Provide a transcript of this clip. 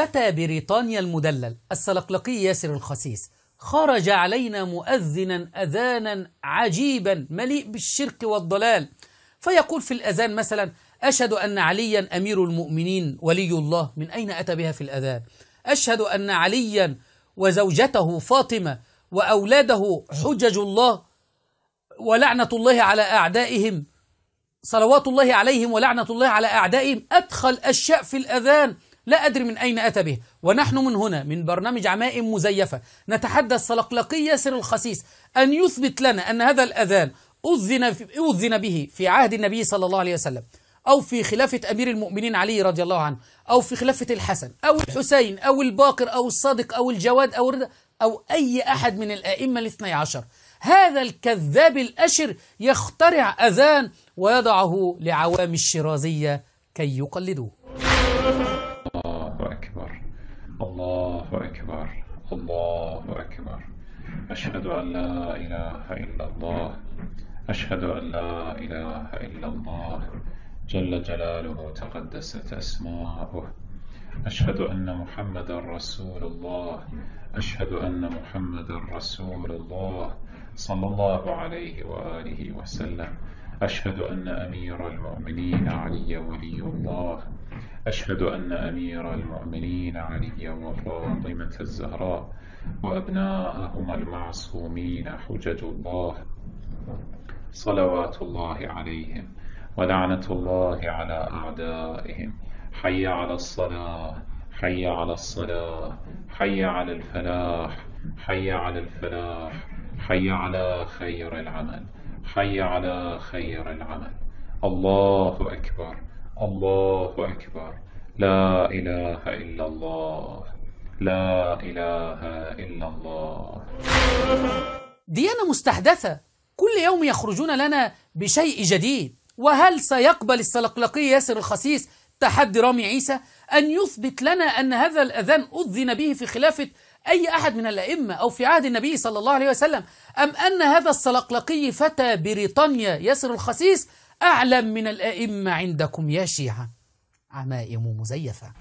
فتى بريطانيا المدلل السلقلقي ياسر الخسيس خرج علينا مؤذنا أذانا عجيبا مليء بالشرك والضلال، فيقول في الأذان مثلا: أشهد أن عليا أمير المؤمنين ولي الله. من أين أتى بها في الأذان؟ أشهد أن عليا وزوجته فاطمة وأولاده حجج الله ولعنة الله على أعدائهم، صلوات الله عليهم ولعنة الله على أعدائهم. أدخل أشياء في الأذان لا أدري من أين أتى به. ونحن من هنا من برنامج عمائم مزيفة نتحدث سلقلقي ياسر الخسيس أن يثبت لنا أن هذا الأذان أذن به في عهد النبي صلى الله عليه وسلم، أو في خلافة أمير المؤمنين علي رضي الله عنه، أو في خلافة الحسن أو الحسين أو الباقر أو الصادق أو الجواد أو الرضا أو أي أحد من الآئمة الاثني عشر. هذا الكذاب الأشر يخترع أذان ويضعه لعوام الشيرازية كي يقلدوه. الله أكبر، الله أكبر، الله أكبر. أشهد أن لا إله إلا الله، أشهد أن لا إله إلا الله جل جلاله تقدست أسماؤه. أشهد أن محمد رسول الله، أشهد أن محمد رسول الله صلى الله عليه وآله وسلم. أشهد أن أمير المؤمنين علي ولي الله، أشهد أن أمير المؤمنين علي وفاطمة الزهراء وأبناءهما المعصومين حجج الله صلوات الله عليهم ولعنة الله على أعدائهم. حي على الصلاة، حي على الصلاة، حي على الفلاح، حي على الفلاح، حي على خير العمل، حي على خير العمل. الله أكبر، الله أكبر. لا إله إلا الله، لا إله إلا الله. ديانة مستحدثة، كل يوم يخرجون لنا بشيء جديد. وهل سيقبل السلقلقي ياسر الخسيس تحدي رامي عيسى أن يثبت لنا أن هذا الأذان أذن به في خلافة أي أحد من الأئمة أو في عهد النبي صلى الله عليه وسلم، أم أن هذا السلقلقي فتى بريطانيا ياسر الخسيس أعلم من الأئمة عندكم يا شيعة؟ عمائم مزيفة.